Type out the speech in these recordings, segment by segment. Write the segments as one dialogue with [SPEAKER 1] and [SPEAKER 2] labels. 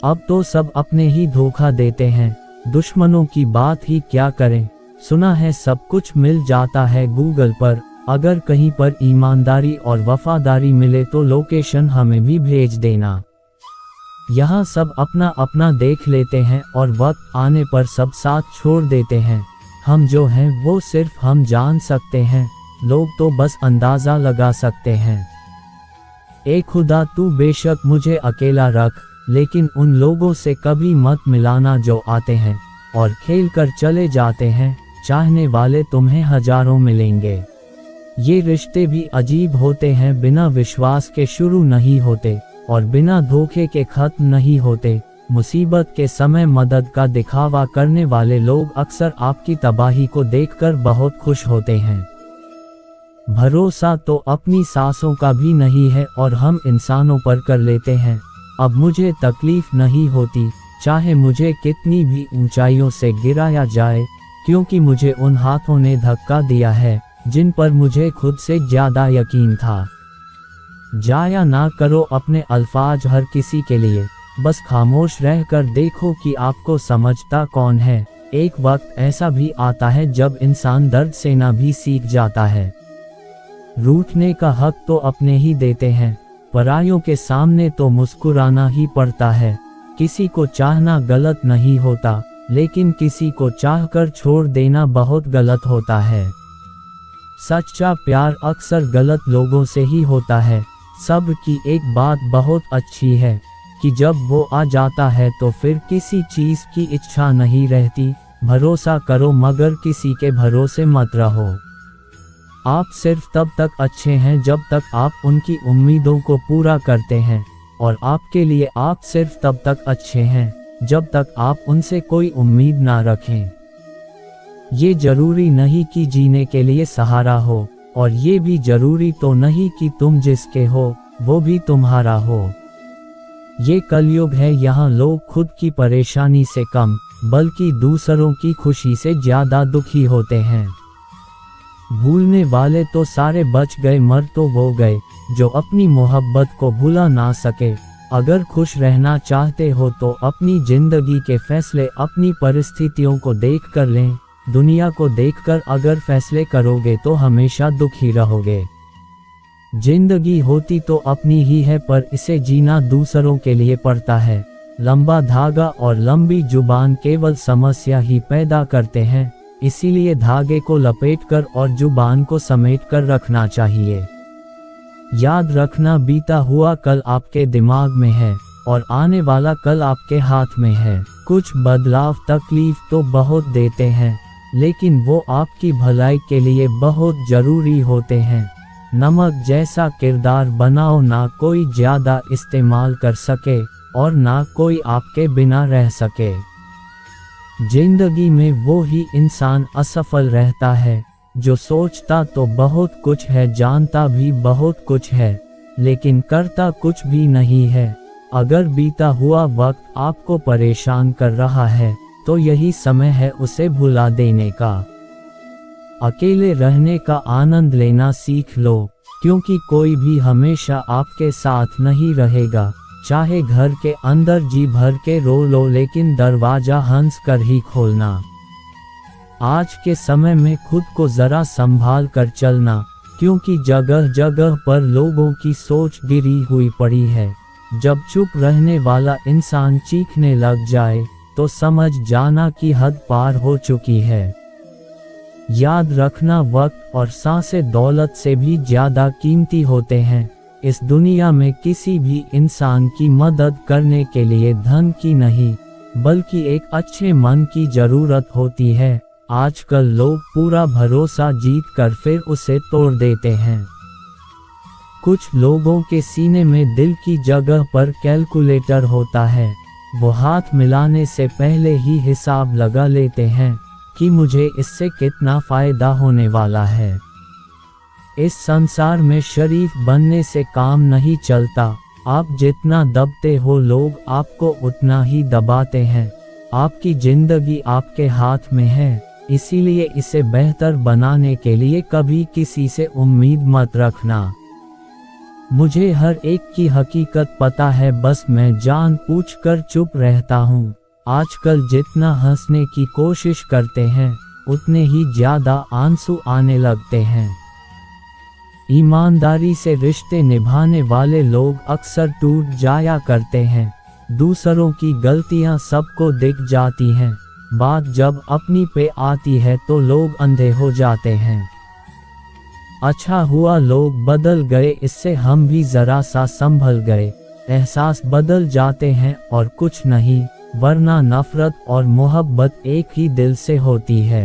[SPEAKER 1] अब तो सब अपने ही धोखा देते हैं, दुश्मनों की बात ही क्या करें। सुना है सब कुछ मिल जाता है गूगल पर, अगर कहीं पर ईमानदारी और वफादारी मिले तो लोकेशन हमें भी भेज देना। यहाँ सब अपना अपना देख लेते हैं और वक्त आने पर सब साथ छोड़ देते हैं। हम जो हैं वो सिर्फ हम जान सकते हैं, लोग तो बस अंदाज़ा लगा सकते हैं। ए खुदा तू बेशक मुझे अकेला रख, लेकिन उन लोगों से कभी मत मिलाना जो आते हैं और खेल कर चले जाते हैं। चाहने वाले तुम्हें हजारों मिलेंगे। ये रिश्ते भी अजीब होते हैं, बिना विश्वास के शुरू नहीं होते और बिना धोखे के खत्म नहीं होते। मुसीबत के समय मदद का दिखावा करने वाले लोग अक्सर आपकी तबाही को देखकर बहुत खुश होते हैं। भरोसा तो अपनी सांसों का भी नहीं है और हम इंसानों पर कर लेते हैं। अब मुझे तकलीफ नहीं होती, चाहे मुझे कितनी भी ऊंचाइयों से गिराया जाए, क्योंकि मुझे उन हाथों ने धक्का दिया है जिन पर मुझे खुद से ज्यादा यकीन था। जाया ना करो अपने अल्फाज हर किसी के लिए, बस खामोश रहकर देखो कि आपको समझता कौन है। एक वक्त ऐसा भी आता है जब इंसान दर्द से ना भी सीख जाता है। रूठने का हक तो अपने ही देते हैं, परायों के सामने तो मुस्कुराना ही पड़ता है। किसी को चाहना गलत नहीं होता, लेकिन किसी को चाहकर छोड़ देना बहुत गलत होता है। सच्चा प्यार अक्सर गलत लोगों से ही होता है। सब की एक बात बहुत अच्छी है कि जब वो आ जाता है तो फिर किसी चीज़ की इच्छा नहीं रहती। भरोसा करो मगर किसी के भरोसे मत रहो। आप सिर्फ तब तक अच्छे हैं जब तक आप उनकी उम्मीदों को पूरा करते हैं, और आपके लिए आप सिर्फ तब तक अच्छे हैं जब तक आप उनसे कोई उम्मीद ना रखें। ये जरूरी नहीं कि जीने के लिए सहारा हो, और ये भी जरूरी तो नहीं कि तुम जिसके हो वो भी तुम्हारा हो। ये कलयुग है, यहाँ लोग खुद की परेशानी से कम बल्कि दूसरों की खुशी से ज्यादा दुखी होते हैं। भूलने वाले तो सारे बच गए, मर तो वो गए जो अपनी मोहब्बत को भुला ना सके। अगर खुश रहना चाहते हो तो अपनी जिंदगी के फैसले अपनी परिस्थितियों को देख कर लें। दुनिया को देखकर अगर फैसले करोगे तो हमेशा दुखी रहोगे। जिंदगी होती तो अपनी ही है, पर इसे जीना दूसरों के लिए पड़ता है। लंबा धागा और लंबी जुबान केवल समस्या ही पैदा करते हैं, इसीलिए धागे को लपेटकर और जुबान को समेटकर रखना चाहिए। याद रखना, बीता हुआ कल आपके दिमाग में है और आने वाला कल आपके हाथ में है। कुछ बदलाव तकलीफ तो बहुत देते हैं, लेकिन वो आपकी भलाई के लिए बहुत जरूरी होते हैं। नमक जैसा किरदार बनाओ, ना कोई ज्यादा इस्तेमाल कर सके और ना कोई आपके बिना रह सके। जिंदगी में वो ही इंसान असफल रहता है जो सोचता तो बहुत कुछ है, जानता भी बहुत कुछ है, लेकिन करता कुछ भी नहीं है। अगर बीता हुआ वक्त आपको परेशान कर रहा है तो यही समय है उसे भुला देने का। अकेले रहने का आनंद लेना सीख लो, क्योंकि कोई भी हमेशा आपके साथ नहीं रहेगा। चाहे घर के अंदर जी भर के रो लो, लेकिन दरवाजा हंस कर ही खोलना। आज के समय में खुद को जरा संभाल कर चलना, क्योंकि जगह जगह पर लोगों की सोच गिरी हुई पड़ी है। जब चुप रहने वाला इंसान चीखने लग जाए तो समझ जाना कि हद पार हो चुकी है। याद रखना, वक्त और सांसें दौलत से भी ज्यादा कीमती होते हैं। इस दुनिया में किसी भी इंसान की मदद करने के लिए धन की नहीं, बल्कि एक अच्छे मन की जरूरत होती है। आजकल लोग पूरा भरोसा जीत कर फिर उसे तोड़ देते हैं। कुछ लोगों के सीने में दिल की जगह पर कैलकुलेटर होता है, वो हाथ मिलाने से पहले ही हिसाब लगा लेते हैं कि मुझे इससे कितना फायदा होने वाला है। इस संसार में शरीफ बनने से काम नहीं चलता। आप जितना दबते हो लोग आपको उतना ही दबाते हैं। आपकी जिंदगी आपके हाथ में है, इसीलिए इसे बेहतर बनाने के लिए कभी किसी से उम्मीद मत रखना। मुझे हर एक की हकीकत पता है, बस मैं जानबूझकर चुप रहता हूँ। आजकल जितना हंसने की कोशिश करते हैं उतने ही ज्यादा आंसू आने लगते हैं। ईमानदारी से रिश्ते निभाने वाले लोग अक्सर टूट जाया करते हैं। दूसरों की गलतियां सबको दिख जाती हैं, बात जब अपनी पे आती है तो लोग अंधे हो जाते हैं। अच्छा हुआ लोग बदल गए, इससे हम भी जरा सा संभल गए। एहसास बदल जाते हैं और कुछ नहीं, वरना नफरत और मोहब्बत एक ही दिल से होती है।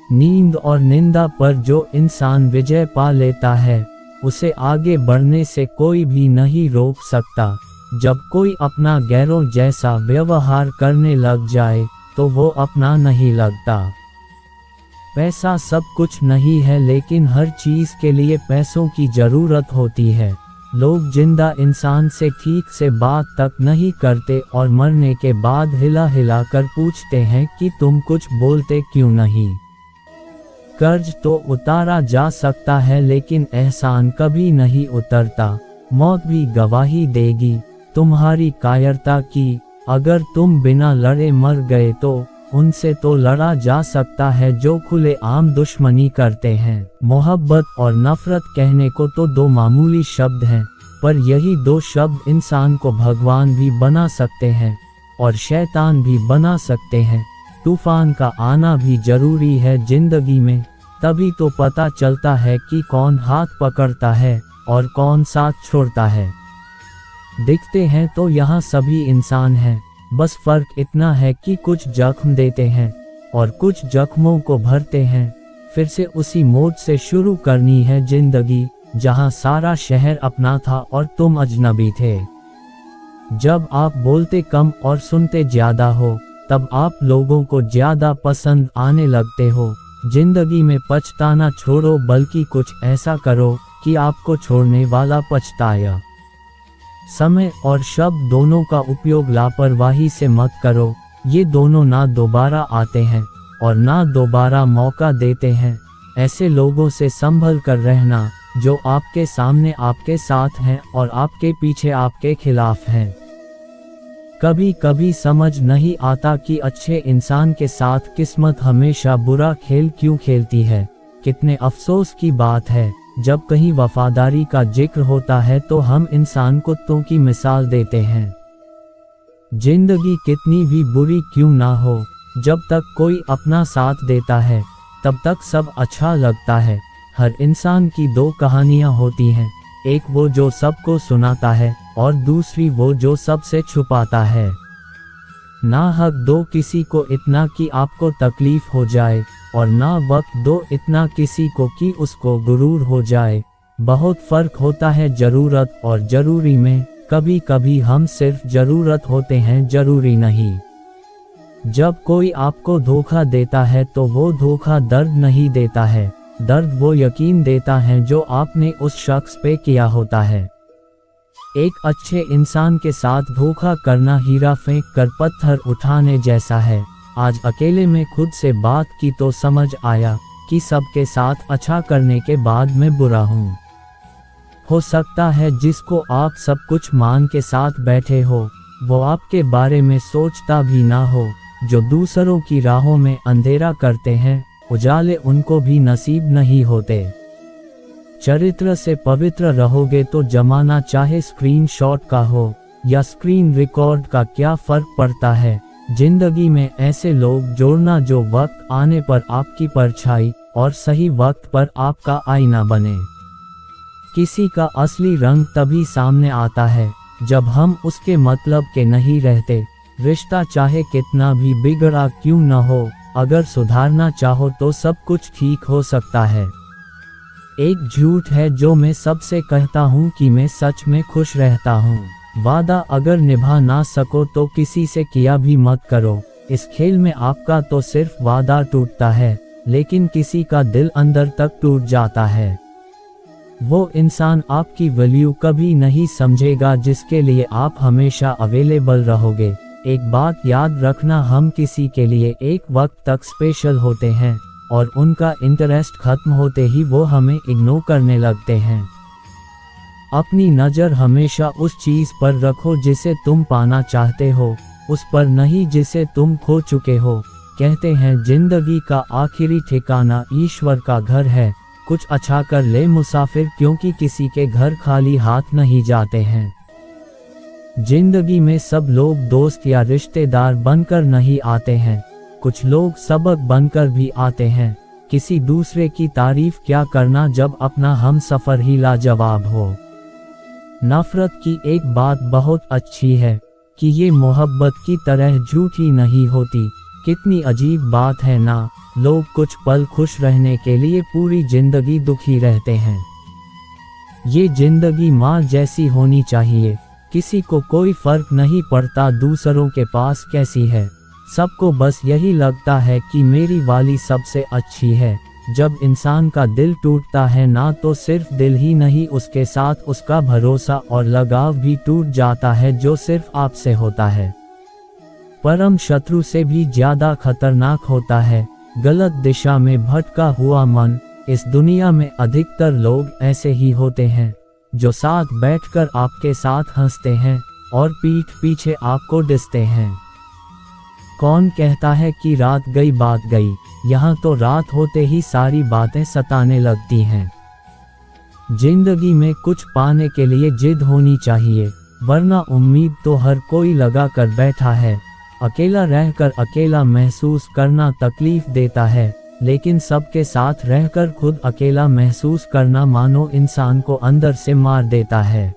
[SPEAKER 1] नींद और निंदा पर जो इंसान विजय पा लेता है उसे आगे बढ़ने से कोई भी नहीं रोक सकता। जब कोई अपना गैरों जैसा व्यवहार करने लग जाए तो वो अपना नहीं लगता। पैसा सब कुछ नहीं है, लेकिन हर चीज के लिए पैसों की जरूरत होती है। लोग जिंदा इंसान से ठीक से बात तक नहीं करते और मरने के बाद हिला हिला कर पूछते हैं कि तुम कुछ बोलते क्यों नहीं। कर्ज तो उतारा जा सकता है, लेकिन एहसान कभी नहीं उतरता। मौत भी गवाही देगी तुम्हारी कायरता की। अगर तुम बिना लड़े मर गए तो उनसे तो लड़ा जा सकता है जो खुले आम दुश्मनी करते हैं। मोहब्बत और नफरत कहने को तो दो मामूली शब्द हैं, पर यही दो शब्द इंसान को भगवान भी बना सकते हैं और शैतान भी बना सकते हैं। तूफान का आना भी जरूरी है जिंदगी में, तभी तो पता चलता है कि कौन हाथ पकड़ता है और कौन साथ छोड़ता है। दिखते हैं तो यहाँ सभी इंसान हैं, बस फर्क इतना है कि कुछ जख्म देते हैं और कुछ जख्मों को भरते हैं। फिर से उसी मोड़ से शुरू करनी है जिंदगी, जहाँ सारा शहर अपना था और तुम अजनबी थे। जब आप बोलते कम और सुनते ज्यादा हो, तब आप लोगों को ज्यादा पसंद आने लगते हो। जिंदगी में पछताना छोड़ो, बल्कि कुछ ऐसा करो कि आपको छोड़ने वाला पछताए। समय और शब्द दोनों का उपयोग लापरवाही से मत करो, ये दोनों ना दोबारा आते हैं और ना दोबारा मौका देते हैं। ऐसे लोगों से संभल कर रहना जो आपके सामने आपके साथ हैं और आपके पीछे आपके खिलाफ हैं। कभी कभी समझ नहीं आता कि अच्छे इंसान के साथ किस्मत हमेशा बुरा खेल क्यों खेलती है। कितने अफसोस की बात है, जब कहीं वफादारी का जिक्र होता है तो हम इंसान कुत्तों की मिसाल देते हैं। जिंदगी कितनी भी बुरी क्यों ना हो, जब तक कोई अपना साथ देता है तब तक सब अच्छा लगता है। हर इंसान की दो कहानियां होती हैं, एक वो जो सबको सुनाता है और दूसरी वो जो सबसे छुपाता है। ना हक दो किसी को इतना कि आपको तकलीफ हो जाए, और ना वक्त दो इतना किसी को कि उसको गुरूर हो जाए। बहुत फर्क होता है जरूरत और जरूरी में। कभी कभी हम सिर्फ जरूरत होते हैं, जरूरी नहीं। जब कोई आपको धोखा देता है तो वो धोखा दर्द नहीं देता है, दर्द वो यकीन देता है जो आपने उस शख्स पे किया होता है। एक अच्छे इंसान के साथ धोखा करना हीरा फेंक कर पत्थर उठाने जैसा है। आज अकेले में खुद से बात की तो समझ आया कि सबके साथ अच्छा करने के बाद मैं बुरा हूँ। हो सकता है जिसको आप सब कुछ मान के साथ बैठे हो वो आपके बारे में सोचता भी ना हो। जो दूसरों की राहों में अंधेरा करते हैं, उजाले उनको भी नसीब नहीं होते। चरित्र से पवित्र रहोगे तो जमाना चाहे स्क्रीनशॉट का हो या स्क्रीन रिकॉर्ड का क्या फर्क पड़ता है। जिंदगी में ऐसे लोग जोड़ना जो वक्त आने पर आपकी परछाई और सही वक्त पर आपका आईना बने। किसी का असली रंग तभी सामने आता है जब हम उसके मतलब के नहीं रहते। रिश्ता चाहे कितना भी बिगड़ा क्यों न हो, अगर सुधारना चाहो तो सब कुछ ठीक हो सकता है। एक झूठ है जो मैं सबसे कहता हूँ कि मैं सच में खुश रहता हूँ। वादा अगर निभा ना सको तो किसी से किया भी मत करो। इस खेल में आपका तो सिर्फ वादा टूटता है, लेकिन किसी का दिल अंदर तक टूट जाता है। वो इंसान आपकी वैल्यू कभी नहीं समझेगा जिसके लिए आप हमेशा अवेलेबल रहोगे। एक बात याद रखना, हम किसी के लिए एक वक्त तक स्पेशल होते हैं और उनका इंटरेस्ट खत्म होते ही वो हमें इग्नोर करने लगते हैं। अपनी नज़र हमेशा उस चीज़ पर रखो जिसे तुम पाना चाहते हो, उस पर नहीं जिसे तुम खो चुके हो। कहते हैं जिंदगी का आखिरी ठिकाना ईश्वर का घर है। कुछ अच्छा कर ले मुसाफिर, क्योंकि किसी के घर खाली हाथ नहीं जाते हैं। जिंदगी में सब लोग दोस्त या रिश्तेदार बनकर नहीं आते हैं, कुछ लोग सबक बनकर भी आते हैं। किसी दूसरे की तारीफ क्या करना जब अपना हम सफ़र ही लाजवाब हो। नफरत की एक बात बहुत अच्छी है कि ये मोहब्बत की तरह झूठी नहीं होती। कितनी अजीब बात है ना, लोग कुछ पल खुश रहने के लिए पूरी जिंदगी दुखी रहते हैं। ये जिंदगी माँ जैसी होनी चाहिए, किसी को कोई फर्क नहीं पड़ता दूसरों के पास कैसी है। सबको बस यही लगता है कि मेरी वाली सबसे अच्छी है। जब इंसान का दिल टूटता है ना, तो सिर्फ दिल ही नहीं, उसके साथ उसका भरोसा और लगाव भी टूट जाता है, जो सिर्फ आपसे होता है। परम शत्रु से भी ज्यादा खतरनाक होता है गलत दिशा में भटका हुआ मन। इस दुनिया में अधिकतर लोग ऐसे ही होते हैं, जो साथ बैठकर आपके साथ हंसते हैं और पीठ पीछे आपको डिसते हैं। कौन कहता है कि रात गई बात गई, यहाँ तो रात होते ही सारी बातें सताने लगती हैं। जिंदगी में कुछ पाने के लिए जिद होनी चाहिए, वरना उम्मीद तो हर कोई लगा कर बैठा है। अकेला रहकर अकेला महसूस करना तकलीफ देता है, लेकिन सबके साथ रहकर खुद अकेला महसूस करना मानो इंसान को अंदर से मार देता है।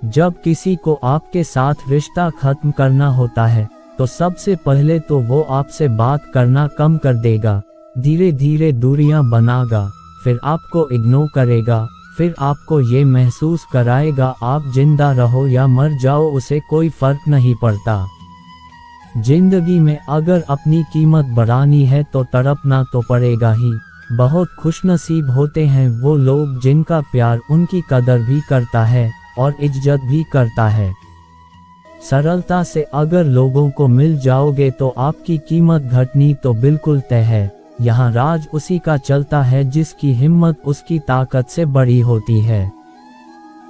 [SPEAKER 1] जब किसी को आपके साथ रिश्ता खत्म करना होता है, तो सबसे पहले तो वो आपसे बात करना कम कर देगा, धीरे धीरे दूरियां बनाएगा, फिर आपको इग्नोर करेगा, फिर आपको ये महसूस कराएगा आप जिंदा रहो या मर जाओ उसे कोई फर्क नहीं पड़ता। जिंदगी में अगर अपनी कीमत बढ़ानी है तो तड़पना तो पड़ेगा ही। बहुत खुशनसीब होते हैं वो लोग जिनका प्यार उनकी कदर भी करता है और इज्जत भी करता है। सरलता से अगर लोगों को मिल जाओगे तो आपकी कीमत घटनी तो बिल्कुल तय है। यहाँ राज उसी का चलता है जिसकी हिम्मत उसकी ताकत से बड़ी होती है।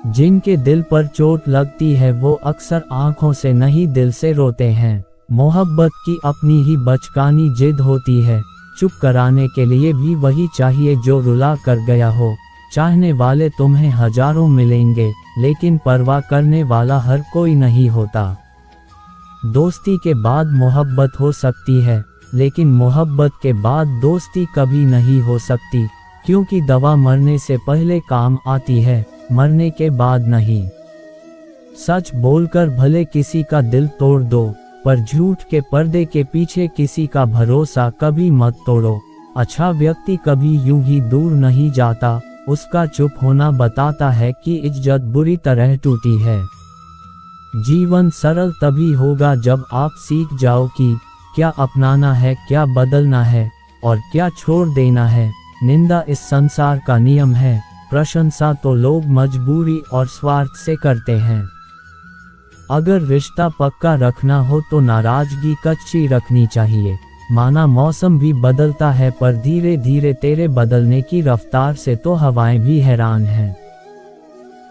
[SPEAKER 1] जिनके दिल पर चोट लगती है वो अक्सर आंखों से नहीं दिल से रोते हैं। मोहब्बत की अपनी ही बचकानी जिद होती है, चुप कराने के लिए भी वही चाहिए जो रुला कर गया हो। चाहने वाले तुम्हें हजारों मिलेंगे, लेकिन परवाह करने वाला हर कोई नहीं होता। दोस्ती के बाद मोहब्बत हो सकती है, लेकिन मोहब्बत के बाद दोस्ती कभी नहीं हो सकती, क्योंकि दवा मरने से पहले काम आती है, मरने के बाद नहीं। सच बोलकर भले किसी का दिल तोड़ दो, पर झूठ के पर्दे के पीछे किसी का भरोसा कभी मत तोड़ो। अच्छा व्यक्ति कभी यूं ही दूर नहीं जाता, उसका चुप होना बताता है कि इज्जत बुरी तरह टूटी है। जीवन सरल तभी होगा जब आप सीख जाओ कि क्या अपनाना है, क्या बदलना है और क्या छोड़ देना है। निंदा इस संसार का नियम है, प्रशंसा तो लोग मजबूरी और स्वार्थ से करते हैं। अगर रिश्ता पक्का रखना हो तो नाराजगी कच्ची रखनी चाहिए। माना मौसम भी बदलता है, पर धीरे धीरे तेरे बदलने की रफ्तार से तो हवाएं भी हैरान हैं।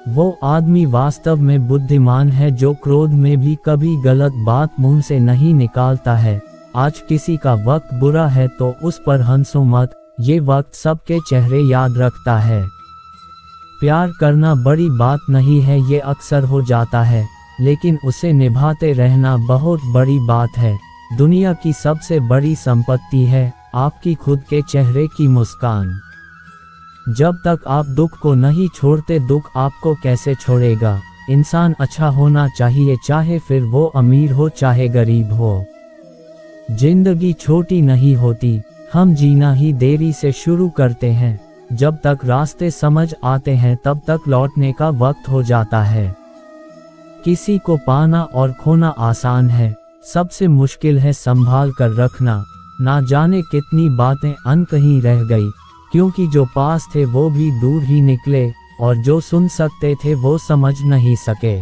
[SPEAKER 1] वो आदमी वास्तव में बुद्धिमान है जो क्रोध में भी कभी गलत बात मुंह से नहीं निकालता है। आज किसी का वक्त बुरा है तो उस पर हंसो मत, ये वक्त सबके चेहरे याद रखता है। प्यार करना बड़ी बात नहीं है, ये अक्सर हो जाता है, लेकिन उसे निभाते रहना बहुत बड़ी बात है। दुनिया की सबसे बड़ी संपत्ति है आपकी खुद के चेहरे की मुस्कान। जब तक आप दुख को नहीं छोड़ते, दुख आपको कैसे छोड़ेगा। इंसान अच्छा होना चाहिए, चाहे फिर वो अमीर हो चाहे गरीब हो। जिंदगी छोटी नहीं होती, हम जीना ही देरी से शुरू करते हैं। जब तक रास्ते समझ आते हैं तब तक लौटने का वक्त हो जाता है। किसी को पाना और खोना आसान है, सबसे मुश्किल है संभाल कर रखना। ना जाने कितनी बातें अनकही रह गई, क्योंकि जो पास थे वो भी दूर ही निकले और जो सुन सकते थे वो समझ नहीं सके।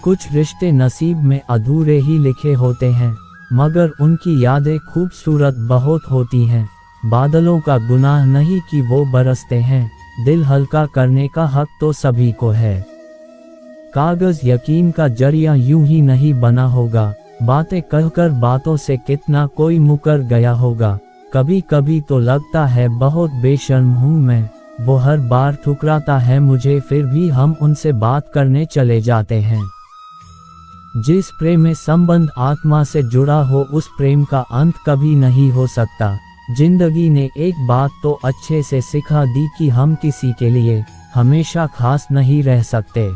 [SPEAKER 1] कुछ रिश्ते नसीब में अधूरे ही लिखे होते हैं, मगर उनकी यादें खूबसूरत बहुत होती हैं। बादलों का गुनाह नहीं कि वो बरसते हैं, दिल हल्का करने का हक तो सभी को है। कागज यकीन का जरिया यूं ही नहीं बना होगा, बातें कहकर बातों से कितना कोई मुकर गया होगा। कभी कभी तो लगता है बहुत बेशर्म हूँ मैं, वो हर बार ठुकराता है मुझे, फिर भी हम उनसे बात करने चले जाते हैं। जिस प्रेम में संबंध आत्मा से जुड़ा हो उस प्रेम का अंत कभी नहीं हो सकता। जिंदगी ने एक बात तो अच्छे से सिखा दी कि हम किसी के लिए हमेशा खास नहीं रह सकते।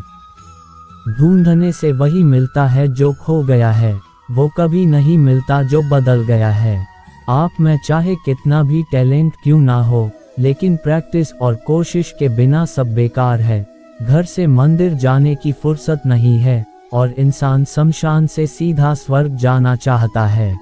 [SPEAKER 1] ढूंढने से वही मिलता है जो खो गया है, वो कभी नहीं मिलता जो बदल गया है। आप में चाहे कितना भी टैलेंट क्यों ना हो, लेकिन प्रैक्टिस और कोशिश के बिना सब बेकार है। घर से मंदिर जाने की फुर्सत नहीं है और इंसान शमशान से सीधा स्वर्ग जाना चाहता है।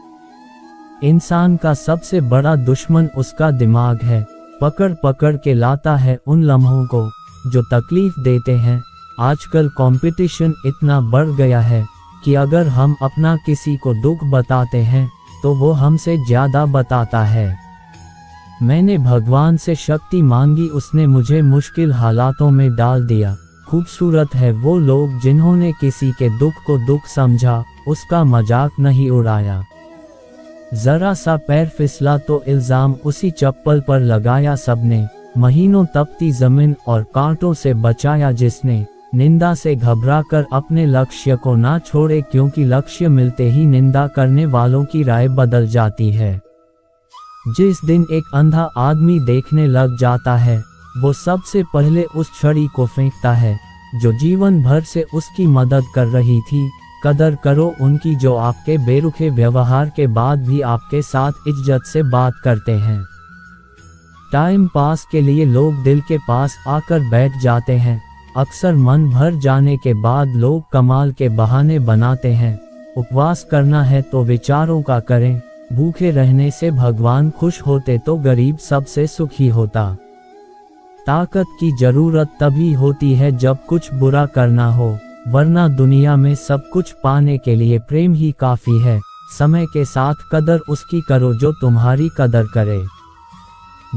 [SPEAKER 1] इंसान का सबसे बड़ा दुश्मन उसका दिमाग है, पकड़ पकड़ के लाता है उन लम्हों को जो तकलीफ देते हैं। आजकल कंपटीशन इतना बढ़ गया है कि अगर हम अपना किसी को दुख बताते हैं तो वो हमसे ज्यादा बताता है। मैंने भगवान से शक्ति मांगी, उसने मुझे मुश्किल हालातों में डाल दिया। खूबसूरत है वो लोग जिन्होंने किसी के दुख को दुख समझा, उसका मजाक नहीं उड़ाया। जरा सा पैर फिसला तो इल्जाम उसी चप्पल पर लगाया सबने। महीनों तपती जमीन और कांटों से बचाया जिसने। निंदा से घबराकर अपने लक्ष्य को ना छोड़े, क्योंकि लक्ष्य मिलते ही निंदा करने वालों की राय बदल जाती है। जिस दिन एक अंधा आदमी देखने लग जाता है, वो सबसे पहले उस छड़ी को फेंकता है जो जीवन भर से उसकी मदद कर रही थी। कदर करो उनकी जो आपके बेरुखे व्यवहार के बाद भी आपके साथ इज्जत से बात करते हैं। टाइम पास के लिए लोग दिल के पास आकर बैठ जाते हैं। अक्सर मन भर जाने के बाद लोग कमाल के बहाने बनाते हैं। उपवास करना है तो विचारों का करें, भूखे रहने से भगवान खुश होते तो गरीब सबसे सुखी होता। ताकत की जरूरत तभी होती है जब कुछ बुरा करना हो, वरना दुनिया में सब कुछ पाने के लिए प्रेम ही काफी है। समय के साथ कदर उसकी करो जो तुम्हारी कदर करे।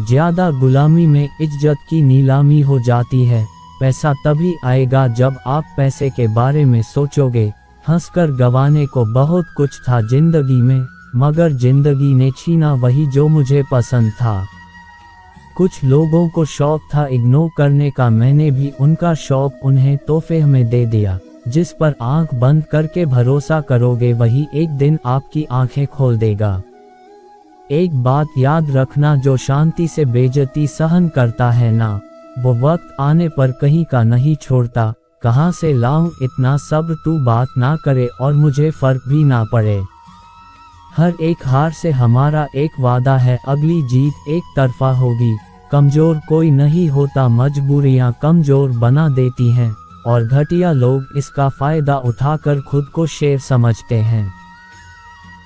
[SPEAKER 1] ज्यादा गुलामी में इज्जत की नीलामी हो जाती है। पैसा तभी आएगा जब आप पैसे के बारे में सोचोगे। हंसकर गंवाने को बहुत कुछ था जिंदगी में, मगर जिंदगी ने छीना वही जो मुझे पसंद था। कुछ लोगों को शौक था इग्नोर करने का, मैंने भी उनका शौक उन्हें तोहफे में दे दिया। जिस पर आंख बंद करके भरोसा करोगे वही एक दिन आपकी आंखें खोल देगा। एक बात याद रखना, जो शांति से बेइज्जती सहन करता है ना, वो वक्त आने पर कहीं का नहीं छोड़ता। कहाँ से लाऊं इतना सब्र, तू बात ना करे और मुझे फर्क भी ना पड़े। हर एक हार से हमारा एक वादा है, अगली जीत एक तरफा होगी। कमजोर कोई नहीं होता, मजबूरियां कमजोर बना देती हैं और घटिया लोग इसका फायदा उठाकर खुद को शेर समझते हैं।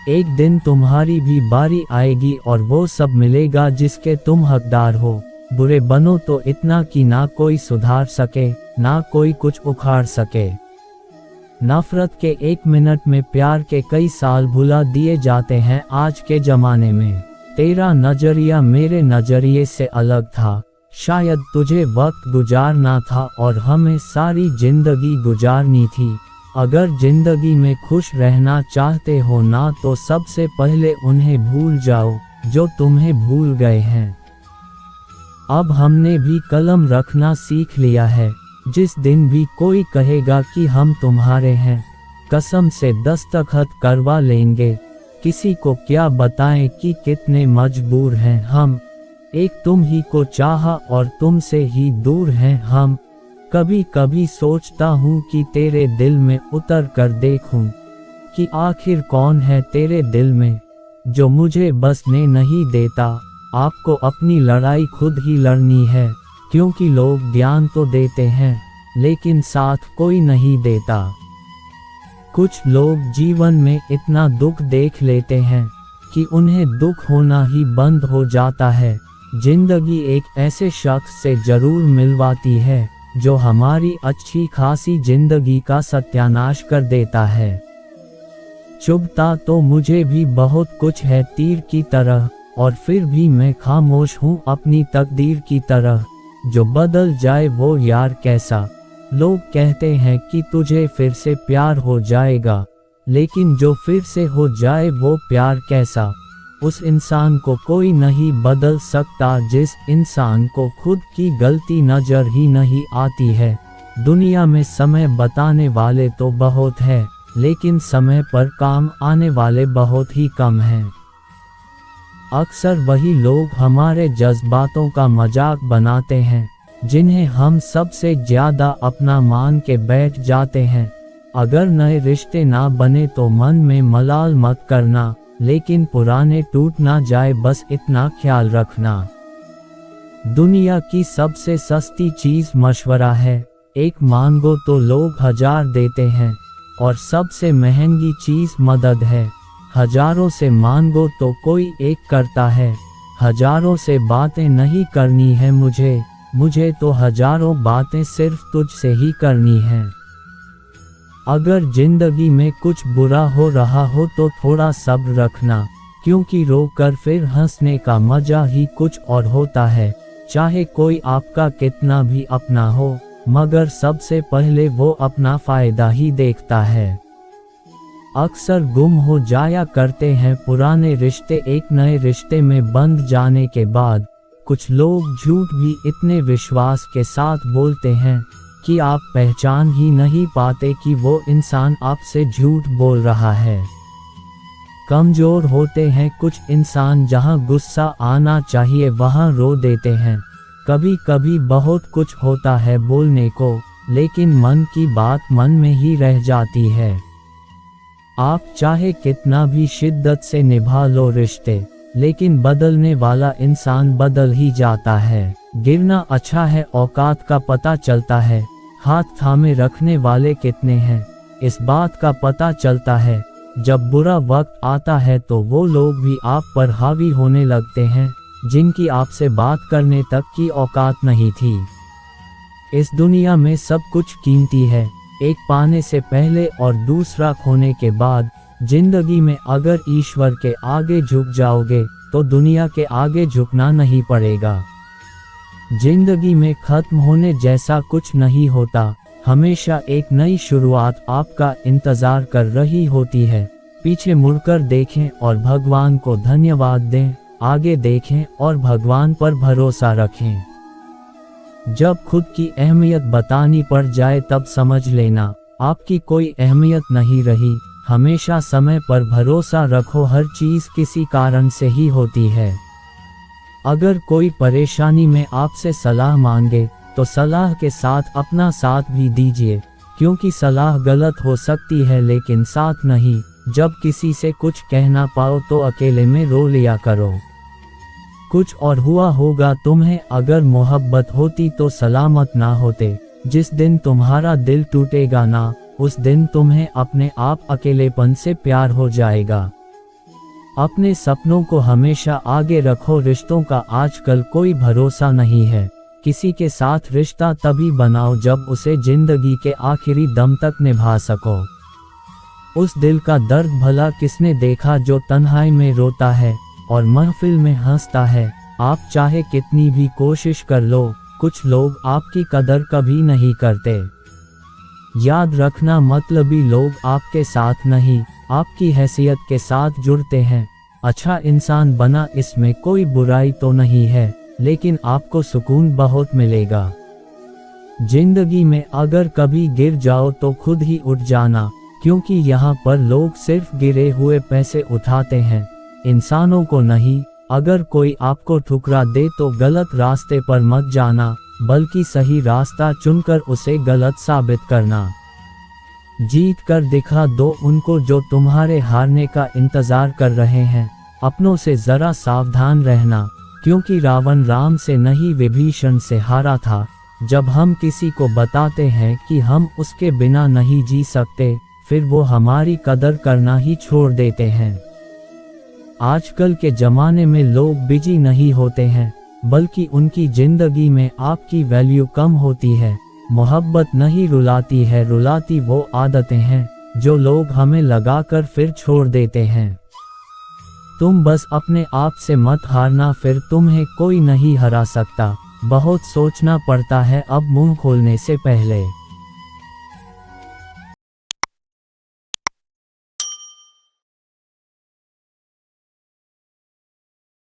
[SPEAKER 1] एक दिन तुम्हारी भी बारी आएगी और वो सब मिलेगा जिसके तुम हकदार हो। बुरे बनो तो इतना कि ना कोई सुधार सके, ना कोई कुछ उखाड़ सके। नफरत के एक मिनट में प्यार के कई साल भुला दिए जाते हैं आज के जमाने में। तेरा नजरिया मेरे नजरिए से अलग था, शायद तुझे वक्त गुजारना था और हमें सारी जिंदगी गुजारनी थी। अगर जिंदगी में खुश रहना चाहते हो ना, तो सबसे पहले उन्हें भूल जाओ जो तुम्हें भूल गए हैं। अब हमने भी कलम रखना सीख लिया है। जिस दिन भी कोई कहेगा कि हम तुम्हारे हैं, कसम से दस्तखत करवा लेंगे। किसी को क्या बताएं कि कितने मजबूर हैं हम। एक तुम ही को चाहा और तुमसे ही दूर हैं हम। कभी कभी सोचता हूँ कि तेरे दिल में उतर कर देखूं कि आखिर कौन है तेरे दिल में, जो मुझे बसने नहीं देता। आपको अपनी लड़ाई खुद ही लड़नी है, क्योंकि लोग ज्ञान तो देते हैं लेकिन साथ कोई नहीं देता। कुछ लोग जीवन में इतना दुख देख लेते हैं कि उन्हें दुख होना ही बंद हो जाता है। जिंदगी एक ऐसे शख्स से जरूर मिलवाती है जो हमारी अच्छी खासी जिंदगी का सत्यानाश कर देता है। चुभता तो मुझे भी बहुत कुछ है तीर की तरह, और फिर भी मैं खामोश हूँ अपनी तकदीर की तरह। जो बदल जाए वो यार कैसा। लोग कहते हैं कि तुझे फिर से प्यार हो जाएगा, लेकिन जो फिर से हो जाए वो प्यार कैसा। उस इंसान को कोई नहीं बदल सकता जिस इंसान को खुद की गलती नजर ही नहीं आती है। दुनिया में समय बताने वाले तो बहुत है, लेकिन समय पर काम आने वाले बहुत ही कम हैं। अक्सर वही लोग हमारे जज्बातों का मजाक बनाते हैं, जिन्हें हम सबसे ज्यादा अपना मान के बैठ जाते हैं। अगर नए रिश्ते ना बने तो मन में मलाल मत करना, लेकिन पुराने टूट ना जाए बस इतना ख्याल रखना। दुनिया की सबसे सस्ती चीज मशवरा है, एक मांगो तो लोग 1000 देते हैं, और सबसे महंगी चीज मदद है। हजारों से मांगो तो कोई एक करता है, हजारों से बातें नहीं करनी है मुझे तो हजारों बातें सिर्फ तुझसे ही करनी है। अगर जिंदगी में कुछ बुरा हो रहा हो तो थोड़ा सब्र रखना, क्योंकि रो कर फिर हंसने का मजा ही कुछ और होता है। चाहे कोई आपका कितना भी अपना हो, मगर सबसे पहले वो अपना फायदा ही देखता है। अक्सर गुम हो जाया करते हैं पुराने रिश्ते एक नए रिश्ते में बंध जाने के बाद। कुछ लोग झूठ भी इतने विश्वास के साथ बोलते हैं कि आप पहचान ही नहीं पाते कि वो इंसान आपसे झूठ बोल रहा है। कमजोर होते हैं कुछ इंसान, जहां गुस्सा आना चाहिए वहां रो देते हैं। कभी कभी बहुत कुछ होता है बोलने को, लेकिन मन की बात मन में ही रह जाती है। आप चाहे कितना भी शिद्दत से निभा लो रिश्ते, लेकिन बदलने वाला इंसान बदल ही जाता है। गिरना अच्छा है, औकात का पता चलता है। हाथ थामे रखने वाले कितने हैं, इस बात का पता चलता है। जब बुरा वक्त आता है तो वो लोग भी आप पर हावी होने लगते हैं, जिनकी आपसे बात करने तक की औकात नहीं थी। इस दुनिया में सब कुछ कीमती है, एक पाने से पहले और दूसरा खोने के बाद। जिंदगी में अगर ईश्वर के आगे झुक जाओगे तो दुनिया के आगे झुकना नहीं पड़ेगा। जिंदगी में खत्म होने जैसा कुछ नहीं होता, हमेशा एक नई शुरुआत आपका इंतजार कर रही होती है। पीछे मुड़कर देखें और भगवान को धन्यवाद दें, आगे देखें और भगवान पर भरोसा रखें। जब खुद की अहमियत बतानी पड़ जाए तब समझ लेना आपकी कोई अहमियत नहीं रही। हमेशा समय पर भरोसा रखो, हर चीज किसी कारण से ही होती है। अगर कोई परेशानी में आपसे सलाह मांगे तो सलाह के साथ अपना साथ भी दीजिए, क्योंकि सलाह गलत हो सकती है लेकिन साथ नहीं। जब किसी से कुछ कहना पाओ तो अकेले में रो लिया करो। कुछ और हुआ होगा तुम्हें, अगर मोहब्बत होती तो सलामत ना होते। जिस दिन तुम्हारा दिल टूटेगा ना, उस दिन तुम्हें अपने आप अकेलेपन से प्यार हो जाएगा। अपने सपनों को हमेशा आगे रखो, रिश्तों का आजकल कोई भरोसा नहीं है। किसी के साथ रिश्ता तभी बनाओ जब उसे जिंदगी के आखिरी दम तक निभा सको। उस दिल का दर्द भला किसने देखा जो तन्हाई में रोता है और महफिल में हंसता है। आप चाहे कितनी भी कोशिश कर लो, कुछ लोग आपकी कदर कभी नहीं करते। याद रखना, मतलबी लोग आपके साथ नहीं, आपकी हैसियत के साथ जुड़ते हैं। अच्छा इंसान बना इसमें कोई बुराई तो नहीं है, लेकिन आपको सुकून बहुत मिलेगा। जिंदगी में अगर कभी गिर जाओ तो खुद ही उठ जाना, क्योंकि यहाँ पर लोग सिर्फ गिरे हुए पैसे उठाते हैं, इंसानों को नहीं। अगर कोई आपको ठुकरा दे तो गलत रास्ते पर मत जाना, बल्कि सही रास्ता चुनकर उसे गलत साबित करना। जीत कर दिखा दो उनको जो तुम्हारे हारने का इंतजार कर रहे हैं। अपनों से जरा सावधान रहना, क्योंकि रावण राम से नहीं विभीषण से हारा था। जब हम किसी को बताते हैं कि हम उसके बिना नहीं जी सकते, फिर वो हमारी कदर करना ही छोड़ देते हैं। आजकल के जमाने में लोग बिजी नहीं होते हैं, बल्कि उनकी जिंदगी में आपकी वैल्यू कम होती है। मोहब्बत नहीं रुलाती है, रुलाती वो आदतें हैं जो लोग हमें लगाकर फिर छोड़ देते हैं। तुम बस अपने आप से मत हारना, फिर तुम्हें कोई नहीं हरा सकता। बहुत सोचना पड़ता है अब मुंह खोलने से पहले।